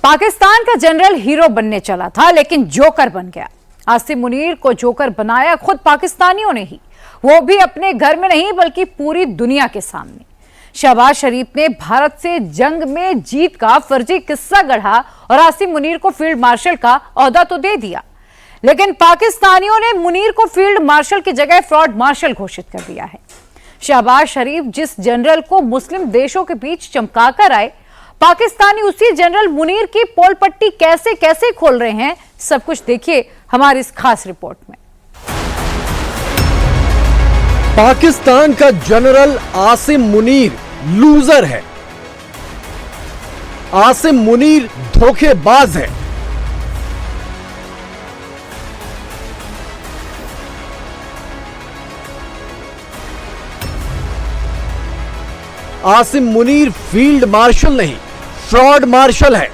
पाकिस्तान का general hero बनने चला था लेकिन जोकर बन गया। आसिम मुनीर को जोकर बनाया खुद पाकिस्तानियों ने ही, वो भी अपने घर में नहीं बल्कि पूरी दुनिया के सामने। शहबाज शरीफ ने भारत से जंग में जीत का फर्जी किस्सा गढ़ा और आसिम मुनीर को फील्ड मार्शल का ओहदा तो दे दिया, लेकिन पाकिस्तानियों ने मुनीर को फील्ड मार्शल की जगह फ्रॉड मार्शल घोषित कर दिया है। शहबाज शरीफ जिस जनरल को मुस्लिम देशों के बीच चमकाकर आए, पाकिस्तानी उसी जनरल मुनीर की पोल पट्टी कैसे कैसे खोल रहे हैं, सब कुछ देखिए हमारी इस खास रिपोर्ट में। पाकिस्तान का जनरल आसिम मुनीर लूजर है। आसिम मुनीर धोखेबाज है। आसिम मुनीर फील्ड मार्शल नहीं, फ्रॉड मार्शल है।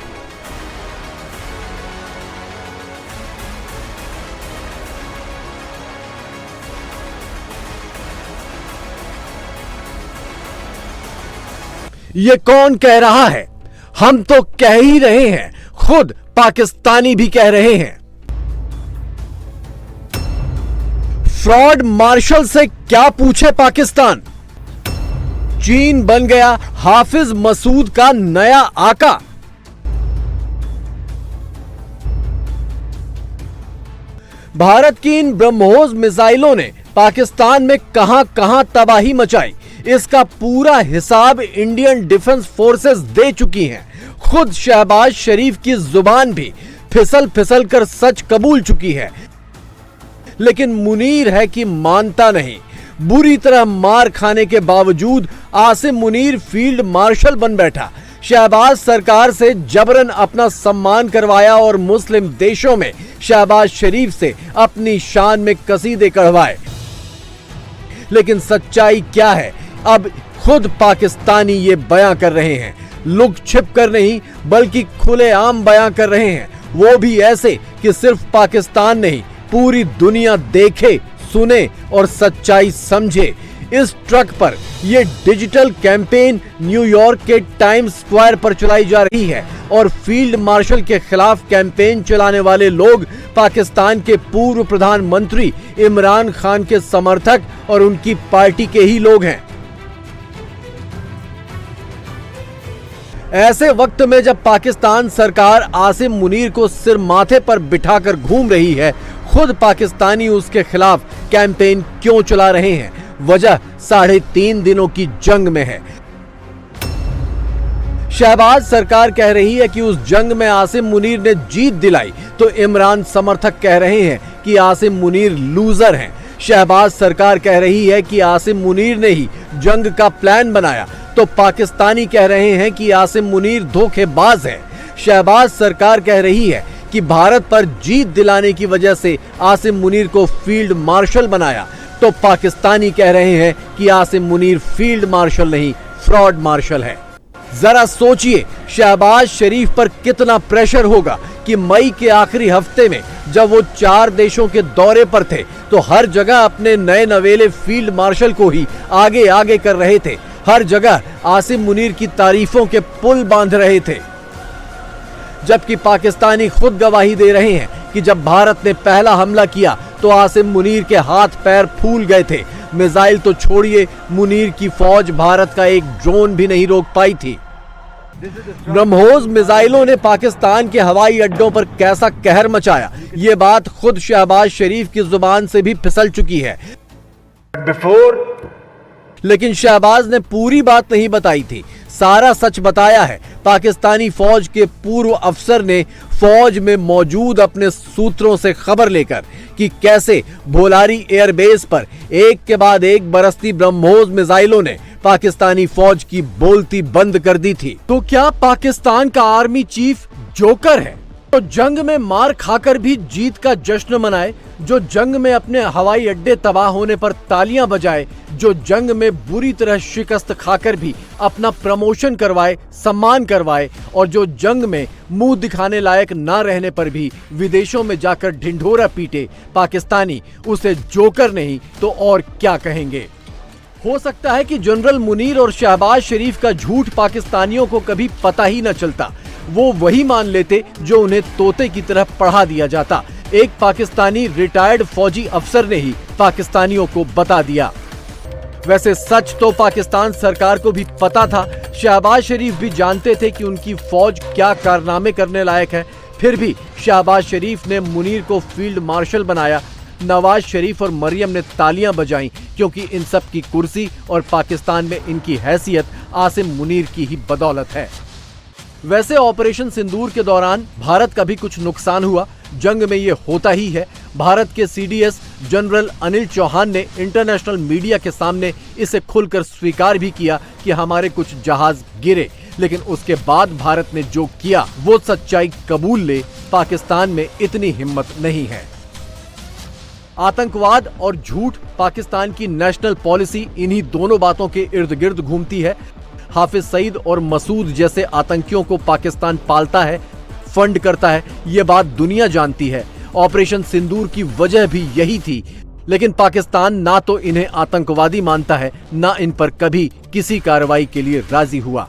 ये कौन कह रहा है? हम तो कह ही रहे हैं, खुद पाकिस्तानी भी कह रहे हैं। फ्रॉड मार्शल से क्या पूछे पाकिस्तान? चीन बन गया हाफिज मसूद का नया आका। भारत की इन ब्रह्मोस मिसाइलों ने पाकिस्तान में कहां कहां तबाही मचाई, इसका पूरा हिसाब इंडियन डिफेंस फोर्सेस दे चुकी हैं। खुद शहबाज शरीफ की जुबान भी फिसल फिसल कर सच कबूल चुकी है, लेकिन मुनीर है कि मानता नहीं। बुरी तरह मार खाने के बावजूद आसिम मुनीर फील्ड मार्शल बन बैठा। शहबाज सरकार से जबरन अपना सम्मान करवाया और मुस्लिम देशों में शहबाज शरीफ से अपनी शान में कसीदे कढ़वाए। लेकिन सच्चाई क्या है, अब खुद पाकिस्तानी ये बयां कर रहे हैं। लुक छिप कर नहीं बल्कि खुलेआम बयां कर रहे हैं, वो भी ऐसे कि सिर्फ पाकिस्तान नहीं, पूरी दुनिया देखे, सुने और सच्चाई समझे। इस ट्रक पर यह डिजिटल कैंपेन न्यूयॉर्क के टाइम्स स्क्वायर पर चलाई जा रही है और फील्ड मार्शल के खिलाफ कैंपेन चलाने वाले लोग पाकिस्तान के पूर्व प्रधानमंत्री इमरान खान के समर्थक और उनकी पार्टी के ही लोग हैं। ऐसे वक्त में जब पाकिस्तान सरकार आसिम मुनीर को सिर माथे पर बिठाकर घूम रही है, खुद पाकिस्तानी उसके खिलाफ कैंपेन क्यों चला रहे हैं? वजह 3.5 दिनों की जंग में है। शहबाज सरकार कह रही है कि उस जंग में आसिम मुनीर ने जीत दिलाई, तो इमरान समर्थक कह रहे हैं कि आसिम मुनीर लूजर हैं। शहबाज सरकार कह रही है कि आसिम मुनीर ने ही जंग का प्लान बनाया, तो पाकिस्तानी कह रहे हैं कि आसिम मुनीर धोखेबाज है। शहबाज सरकार कह रही है कि भारत पर जीत दिलाने की वजह से आसिम मुनीर को फील्ड मार्शल बनाया, तो पाकिस्तानी कह रहे हैं कि आसिम मुनीर फील्ड मार्शल नहीं, फ्रॉड मार्शल है। जरा सोचिए शहबाज शरीफ पर कितना प्रेशर होगा कि मई के आखिरी हफ्ते में जब वो 4 देशों के दौरे पर थे, तो हर जगह अपने नए नवेले फील्ड मार्शल को ही आगे आगे कर रहे थे। हर जगह आसिम मुनीर की तारीफों के पुल बांध रहे थे, जबकि पाकिस्तानी खुद गवाही दे रहे हैं कि जब भारत ने पहला हमला किया तो आसिम मुनीर के हाथ पैर फूल गए थे। मिसाइल तो छोड़िए, मुनीर की फौज भारत का एक ड्रोन भी नहीं रोक पाई थी। ब्रह्मोस मिसाइलों ने पाकिस्तान के हवाई अड्डों पर कैसा कहर मचाया, ये बात खुद शहबाज शरीफ की जुबान से भी फिसल चुकी है। लेकिन शहबाज ने पूरी बात नहीं बताई थी, सारा सच बताया है। पाकिस्तानी फौज के पूर्व अफसर ने फौज में मौजूद अपने सूत्रों से खबर लेकर कि कैसे भोलारी एयरबेस पर एक के बाद एक बरसती ब्रह्मोस मिसाइलों ने पाकिस्तानी फौज की बोलती बंद कर दी थी। तो क्या पाकिस्तान का आर्मी चीफ जोकर है? तो जंग में मार खाकर भी जीत का जश्न मनाए, जो जंग में अपने हवाई अड्डे तबाह होने पर तालियां बजाए, जो जंग में बुरी तरह शिकस्त खाकर भी अपना प्रमोशन करवाए, सम्मान करवाए, और जो जंग में मुंह दिखाने लायक ना रहने पर भी विदेशों में जाकर ढिंढोरा पीटे, पाकिस्तानी उसे जोकर नहीं तो और क्या कहेंगे। हो सकता है कि जनरल मुनीर और शहबाज शरीफ का झूठ पाकिस्तानियों को कभी पता ही न चलता। वो वही मान लेते जो उन्हें तोते की तरह पढ़ा दिया जाता। एक पाकिस्तानी रिटायर्ड फौजी अफसर ने ही पाकिस्तानियों को बता दिया। वैसे सच तो पाकिस्तान सरकार को भी पता था, शहबाज शरीफ भी जानते थे कि उनकी फौज क्या कारनामे करने लायक है। फिर भी शहबाज शरीफ ने मुनीर को फील्ड मार्शल बनाया। नवाज शरीफ और मरियम ने तालियां बजाईं, क्योंकि इन सब की कुर्सी और पाकिस्तान में इनकी हैसियत आसिम मुनीर की ही बदौलत है। वैसे ऑपरेशन सिंदूर के दौरान भारत का भी कुछ नुकसान हुआ। जंग में ये होता ही है। भारत के सीडीएस जनरल अनिल चौहान ने इंटरनेशनल मीडिया के सामने इसे खुलकर स्वीकार भी किया कि हमारे कुछ जहाज गिरे, लेकिन उसके बाद भारत ने जो किया वो सच्चाई कबूल ले, पाकिस्तान में इतनी हिम्मत नहीं है। आतंकवाद और झूठ पाकिस्तान की नेशनल पॉलिसी इन्हीं दोनों बातों के इर्द गिर्द घूमती है। हाफिज सईद और मसूद जैसे आतंकियों को पाकिस्तान पालता है, फंड करता है, ये बात दुनिया जानती है। ऑपरेशन सिंदूर की वजह भी यही थी, लेकिन पाकिस्तान ना तो इन्हें आतंकवादी मानता है, ना इन पर कभी किसी कार्रवाई के लिए राजी हुआ।